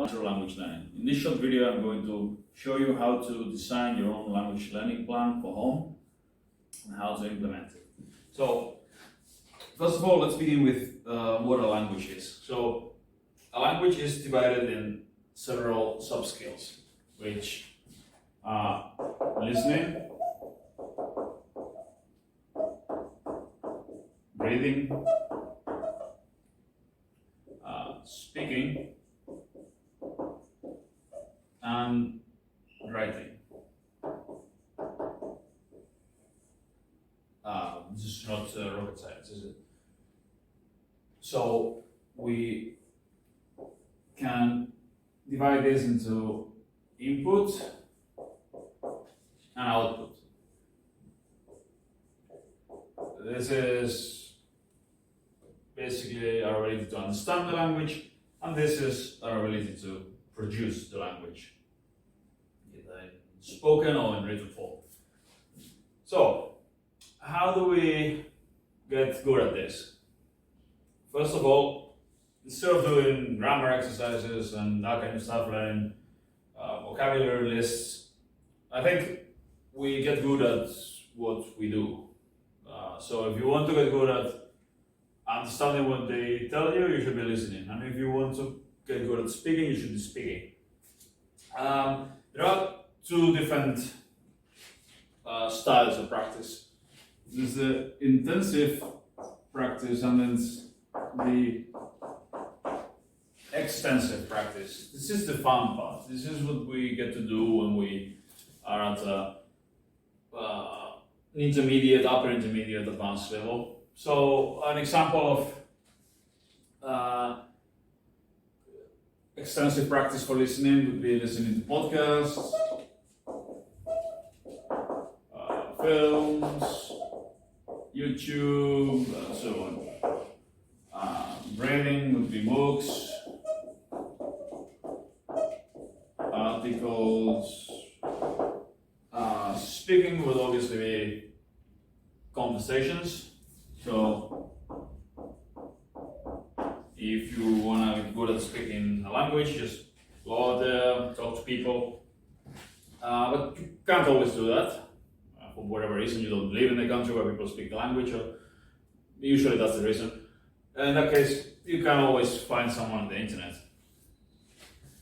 natural language learning. In this short video, I'm going to show you how to design your own language learning plan for home and how to implement it. So, first of all, let's begin with what a language is. So, a language is divided in several sub-skills, which are listening, reading, speaking, and writing. This is not rocket science, is it? So we can divide this into input and output. This is basically our ability to understand the language, and this is our ability to produce the language, either in spoken or in written form. So, how do we get good at this? First of all, instead of doing grammar exercises and that kind of stuff, learning vocabulary lists, I think we get good at what we do. So if you want to get good at understanding what they tell you, you should be listening. And if you want to get good at speaking, you should be speaking. There are two different styles of practice. There's the intensive practice and then the extensive practice. This is the fun part. This is what we get to do when we are at intermediate, upper intermediate, advanced level. So an example of extensive practice for listening would be listening to podcasts, films, YouTube, and so on. Reading would be books, articles. Speaking would obviously be conversations. So, if you want to be good at speaking a language, just go out there, talk to people. But you can't always do that. For whatever reason, you don't live in a country where people speak the language, or usually that's the reason. In that case, you can always find someone on the internet.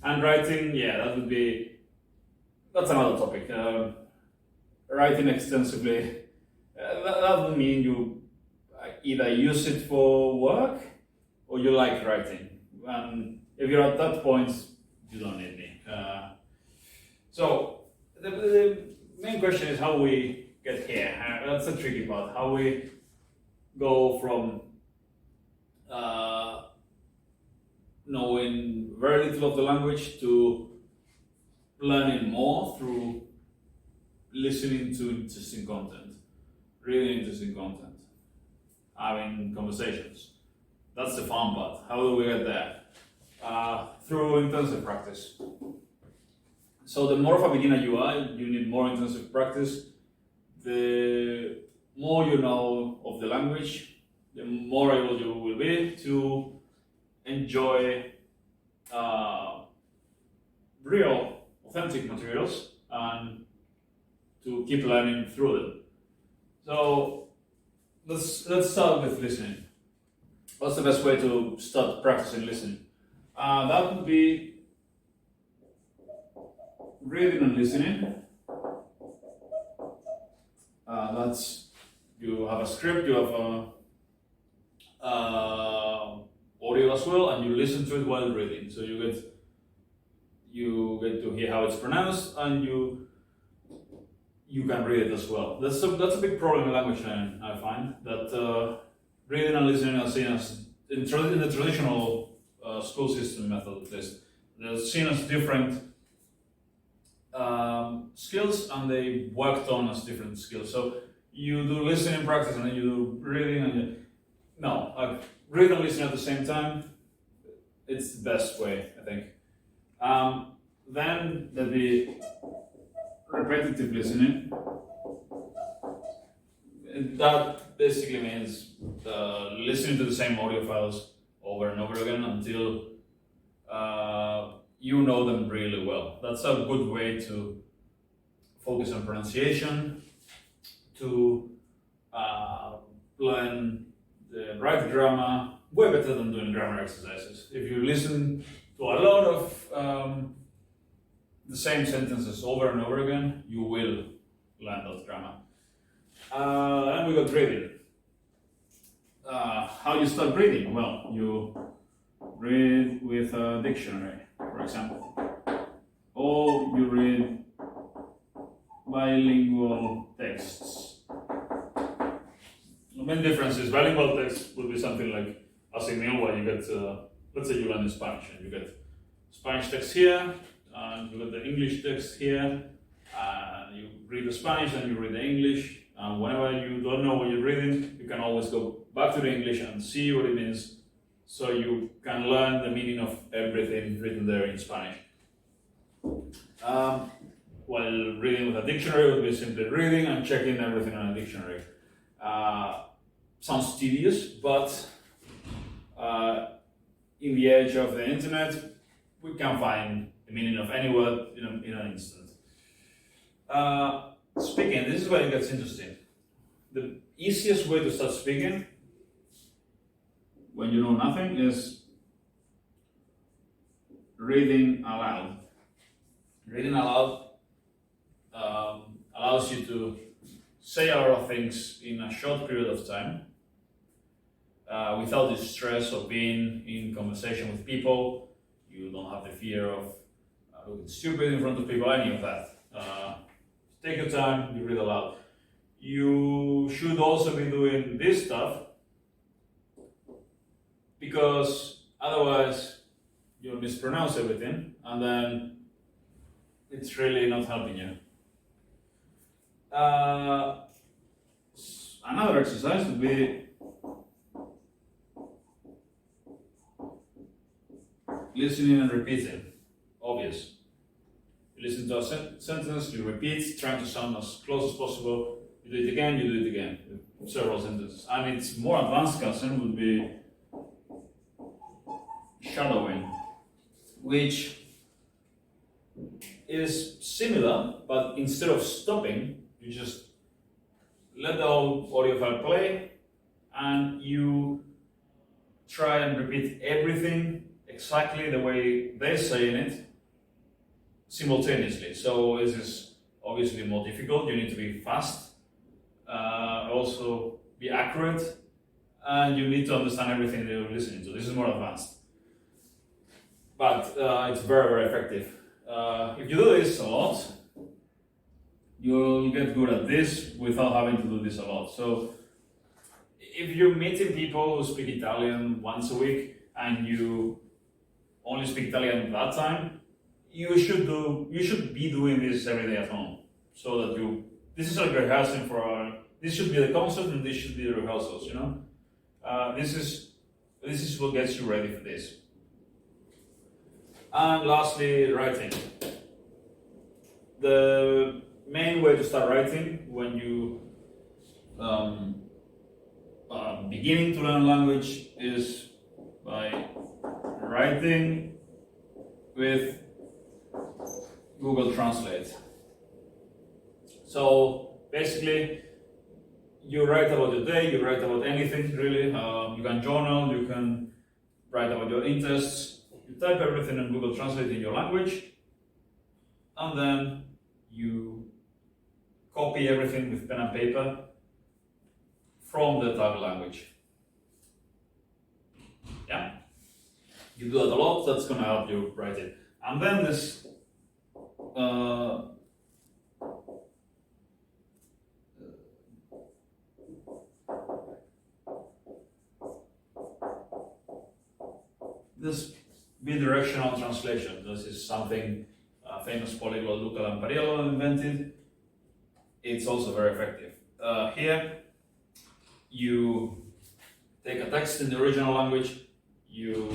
And writing, that's another topic. Writing extensively, that would mean you either use it for work or you like writing. And if you're at that point, you don't need me. So the main question is how we get here. That's the tricky part. How we go from knowing very little of the language to learning more through listening to interesting content, reading interesting content, having conversations. That's the fun part. How do we get there? Through intensive practice. So the more of a beginner you are, you need more intensive practice. The more you know of the language, the more able you will be to enjoy real, authentic materials and to keep learning through them. So let's start with listening. What's the best way to start practicing listening? That would be reading and listening. That's, you have a script, you have audio as well, and you listen to it while reading. So you get to hear how it's pronounced, and you can read it as well. That's a big problem in language learning, I find, that reading and listening are seen as, in the traditional school system method at least, they're seen as different skills, and they worked on as different skills. So you do listening practice and then you do reading, and read and listen at the same time. It's the best way, I think. Then there'll be repetitive listening. That basically means listening to the same audio files over and over again until you know them really well. That's a good way to focus on pronunciation, to learn the right grammar, way better than doing grammar exercises. If you listen to a lot of the same sentences over and over again, you will learn that grammar. And we got reading. How you start reading? Well, you read with a dictionary, for example, or you read bilingual texts. The main difference is bilingual text would be something like, as in Ilwa, you get, let's say you learn Spanish, and you get Spanish text here, and you get the English text here, and you read the Spanish and you read the English, and whenever you don't know what you're reading, you can always go back to the English and see what it means, so you can learn the meaning of everything written there in Spanish. While reading with a dictionary would be simply reading and checking everything on a dictionary. Sounds tedious, but in the age of the internet, we can find the meaning of any word in an instant. Speaking, this is where it gets interesting. The easiest way to start speaking when you know nothing is reading aloud. Reading aloud allows you to say a lot of things in a short period of time without the stress of being in conversation with people. You don't have the fear of looking stupid in front of people, any of that. Take your time, you read aloud. You should also be doing this stuff because otherwise you'll mispronounce everything and then it's really not helping you. Another exercise would be listening and repeating. Obvious. You listen to a sentence, you repeat, trying to sound as close as possible. You do it again, you do it again, with several sentences. And its more advanced cousin would be shadowing, which is similar, but instead of stopping, you just let the whole audio file play and you try and repeat everything exactly the way they're saying it simultaneously. So this is obviously more difficult. You need to be fast, also be accurate, and you need to understand everything that you're listening to. This is more advanced, but it's very, very effective. If you do this a lot, you'll get good at this without having to do this a lot. So if you're meeting people who speak Italian once a week and you only speak Italian at that time, you should be doing this every day at home. So that this is like rehearsing this should be the concert and this should be the rehearsals, you know? This is what gets you ready for this. And lastly, writing. The main way to start writing when you are beginning to learn language is by writing with Google Translate. So basically, you write about your day, you write about anything really. You can journal, you can write about your interests. You type everything in Google Translate in your language, and then you copy everything with pen and paper from the target language. Yeah? You do that a lot, that's going to help you write it. And then this this bidirectional translation. This is something famous polyglot Luca Lampariello invented. It's also very effective. Here, you take a text in the original language. You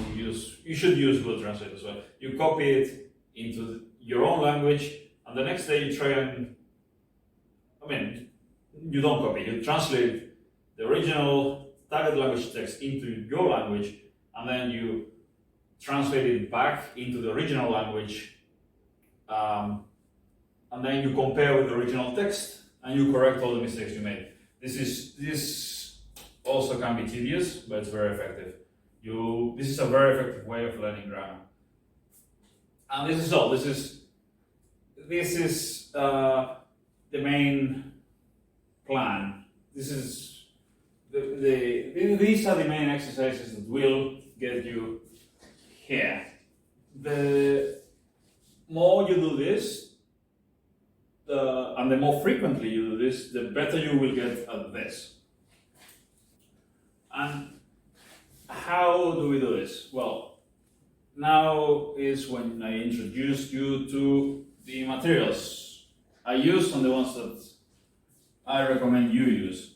should use Google Translate as well. You copy it into your own language, and the next day you try and, you don't copy. You translate the original target language text into your language, and then you translate it back into the original language, and then you compare with the original text and you correct all the mistakes you made. This also can be tedious, but it's very effective. This is a very effective way of learning grammar. And this is all. This is the main plan. These are the main exercises that will get you here. The more you do this, and the more frequently you do this, the better you will get at this. And how do we do this? Well, now is when I introduce you to the materials I use and the ones that I recommend you use.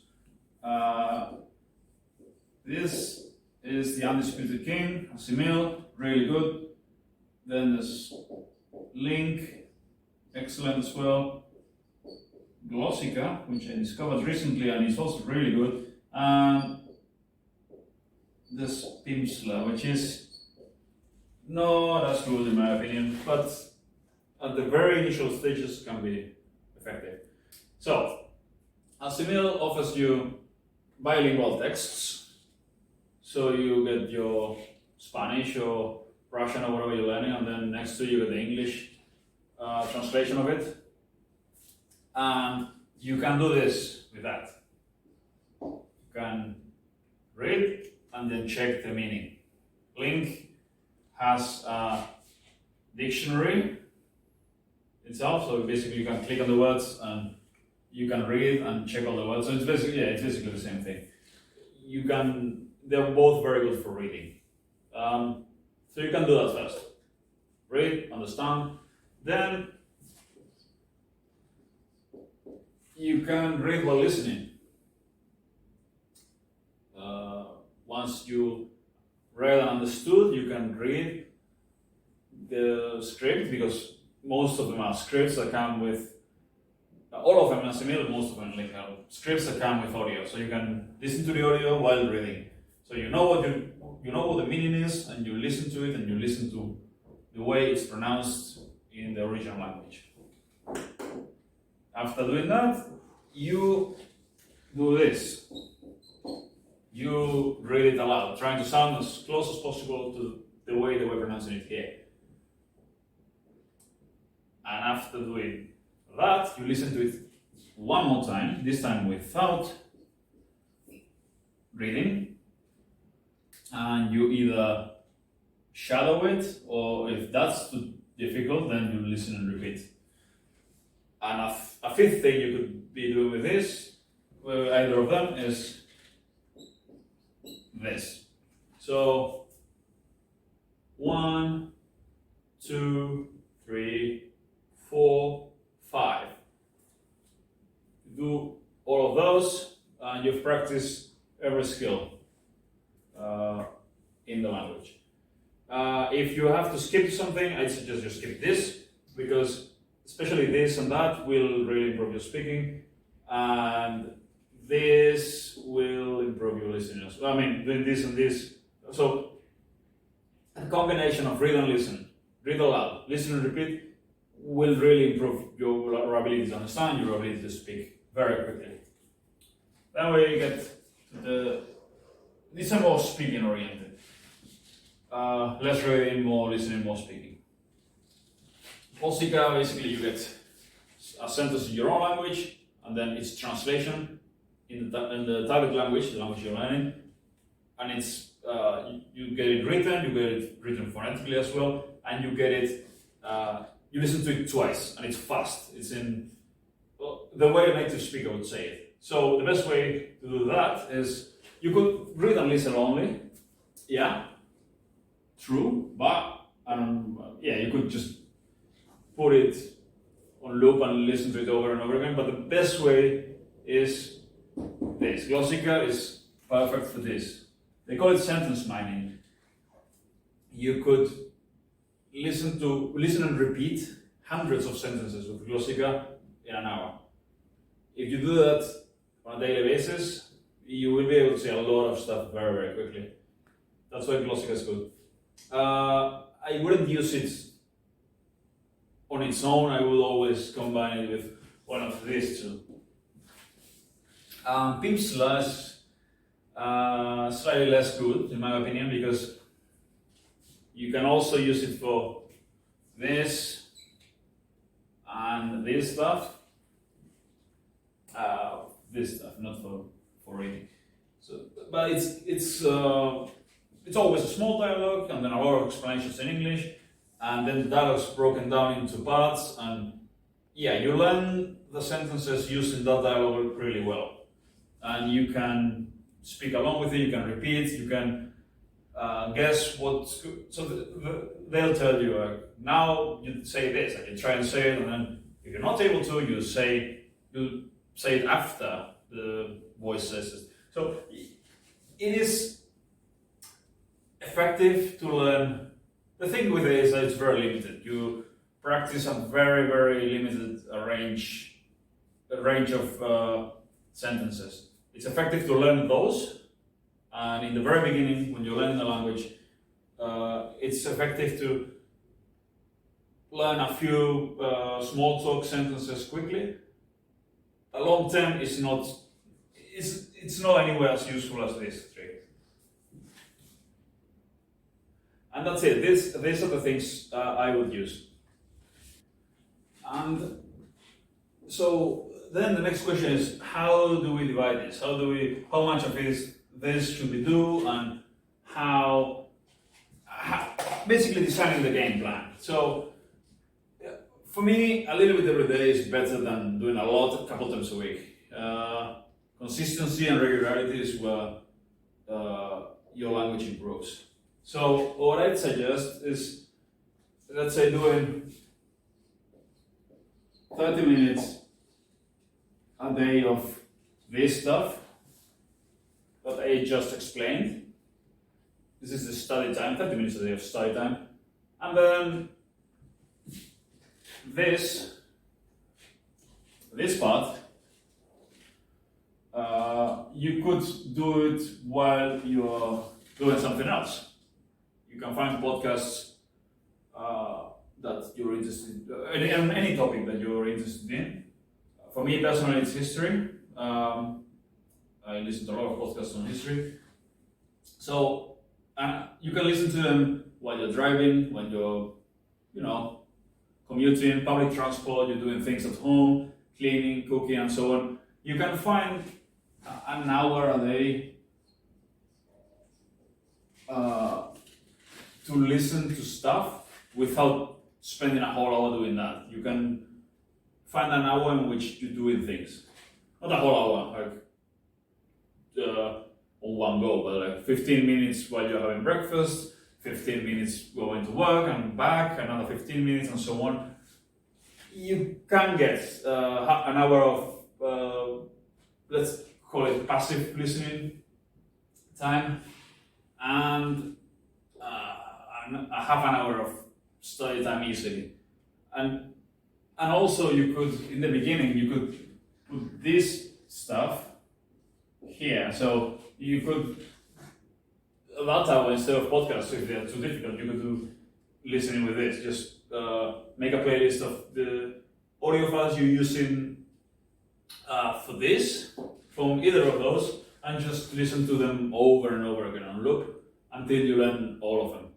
This is The Undisputed King, Simil, really good. Then there's Link, excellent as well. Glossica, which I discovered recently and is also really good. And this Pimsleur, which is not as good in my opinion, but at the very initial stages can be effective. So, Simil offers you bilingual texts. So you get your Spanish or Russian or whatever you're learning, and then next to you get the English translation of it. And you can do this with that. You can read and then check the meaning. Link has a dictionary itself, so basically you can click on the words and you can read and check all the words. So it's basically the same thing. They're both very good for reading. So you can do that first. Read, understand, then you can read while listening. Once you read and understood, you can read the script, because most of them are scripts that come with, all of them are similar, most of them scripts that come with audio. So you can listen to the audio while reading. So you know what the meaning is, and you listen to it, and you listen to the way it's pronounced in the original language. After doing that, you do this. You read it aloud, trying to sound as close as possible to the way that we're pronouncing it here. And after doing that, you listen to it one more time, this time without reading, and you either shadow it, or if that's too difficult, then you listen and repeat. And a fifth thing you could be doing with this, either of them, is this. So 1, 2, 3, 4, 5. Do all of those, and you've practiced every skill in the language. If you have to skip something, I'd suggest you skip this, because especially this and that will really improve your speaking, and this will improve your listening as well. I mean, doing this and this. So a combination of read and listen, read aloud, listen and repeat, will really improve your ability to understand, your ability to speak very quickly. Then we get to these are more speaking oriented. Less reading, more listening, more speaking. Glossica, basically you get a sentence in your own language, and then its translation in the target language, the language you're learning, and it's you get it written, you get it written phonetically as well, and you get it, you listen to it twice, and it's fast. It's in the way a native speaker would say it. So the best way to do that is you could read and listen only, yeah, true, but you could just put it on loop and listen to it over and over again. But the best way is this. Glossica is perfect for this. They call it sentence mining. You could listen and repeat hundreds of sentences with Glossica in an hour. If you do that on a daily basis, you will be able to say a lot of stuff very, very quickly. That's why Glossica is good. I wouldn't use it on its own. I will always combine it with one of these two. Pimp slash slightly less good in my opinion, because you can also use it for this and this stuff. This stuff, not for reading. So, but it's always a small dialogue and then a lot of explanations in English, and then the dialogue's broken down into parts, and yeah, you learn the sentences using that dialogue really well, and you can speak along with it. You can repeat. You can guess what. So they'll tell you now you say this, and you try and say it, and then if you're not able to, you say it after the voice says it. So it is effective to learn. The thing with it is that it's very limited. You practice a very, very limited range of sentences. It's effective to learn those, and in the very beginning, when you learn the language, it's effective to learn a few small talk sentences quickly. A long term is not. It's not anywhere as useful as this trick. And that's it. These are the things I would use. And so then the next question is, how do we divide this? How much of this should we do, and how basically designing the game plan. So for me, a little bit every day is better than doing a lot a couple times a week. Consistency and regularity is where your language improves. So what I'd suggest is, let's say, doing 30 minutes a day of this stuff that I just explained. This is the study time, 30 minutes a day of study time. And then this part, you could do it while you're doing something else. You can find podcasts that you're interested in, any topic that you're interested in. For me personally, it's history. I listen to a lot of podcasts on history. So you can listen to them while you're driving, when you're, commuting, public transport, you're doing things at home, cleaning, cooking, and so on. You can find an hour a day to listen to stuff without spending a whole hour doing that. You can find an hour in which you're doing things. Not a whole hour, on one go, but like 15 minutes while you're having breakfast, 15 minutes going to work and back, another 15 minutes, and so on. You can get an hour of, let's call it passive listening time, and a half an hour of study time easily. And also you could, in the beginning, you could put this stuff here. So you could, that hour, instead of podcasts, if they're too difficult, you could do listening with this. Just make a playlist of the audio files you're using for this, from either of those, and just listen to them over and over again on loop until you learn all of them.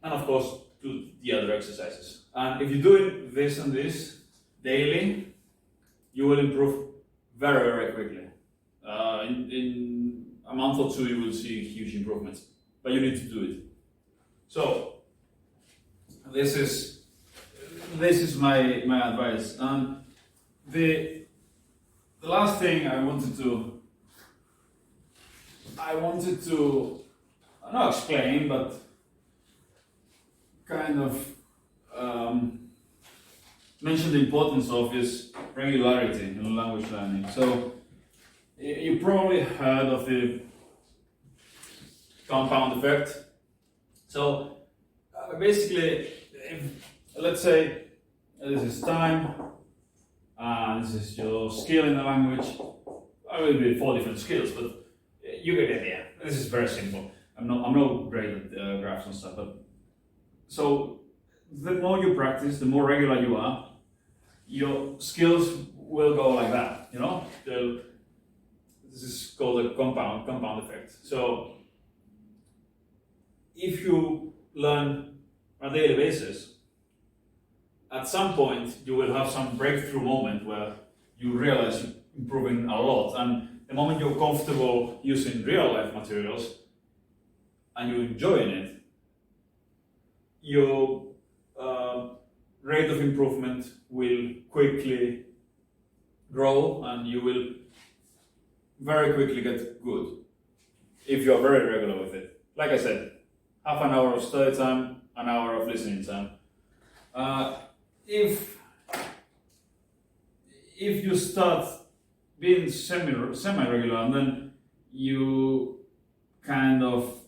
And of course, do the other exercises. And if you're doing this and this daily, you will improve very, very quickly. In a month or two, you will see huge improvements, but you need to do it. So this is my advice. And the last thing I wanted to not explain, but kind of mention the importance of is regularity in language learning. So you probably heard of the compound effect. So basically, let's say this is time, and this is your skill in the language. I will be 4 different skills, but you get the idea. This is very simple. I'm not great at graphs and stuff, but so the more you practice, the more regular you are, your skills will go like that. You know, this is called a compound effect. So if you learn on a daily basis, at some point you will have some breakthrough moment where you realize you're improving a lot, and the moment you're comfortable using real life materials and you're enjoying it, your rate of improvement will quickly grow, and you will very quickly get good if you are very regular with it. Like I said, half an hour of study time, an hour of listening time. If you start being semi-regular and then you kind of,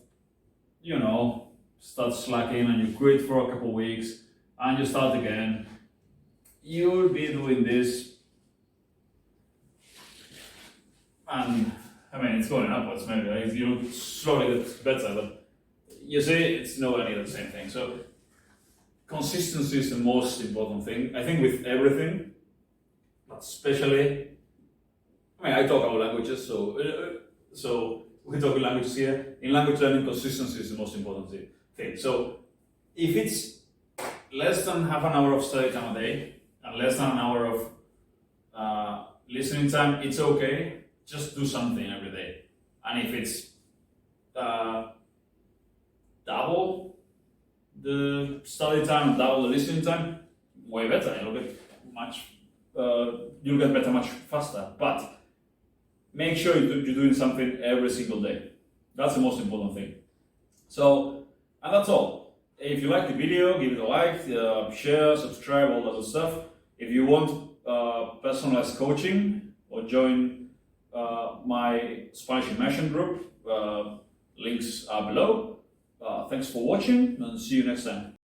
start slacking and you quit for a couple of weeks and you start again, you'll be doing this, and it's going upwards maybe. You slowly get better, but you see, it's nowhere near the same thing. So consistency is the most important thing, I think, with everything, but especially, I talk about languages, so we're talking languages here. In language learning, consistency is the most important thing. So if it's less than half an hour of study time a day and less than an hour of listening time, it's okay. Just do something every day. And if it's double the study time and double the listening time, way better. You'll get better much faster. But make sure you're doing something every single day. That's the most important thing. So, and that's all. If you like the video, give it a like, share, subscribe, all that good stuff. If you want personalized coaching, or join my Spanish immersion group, links are below. Thanks for watching, and see you next time.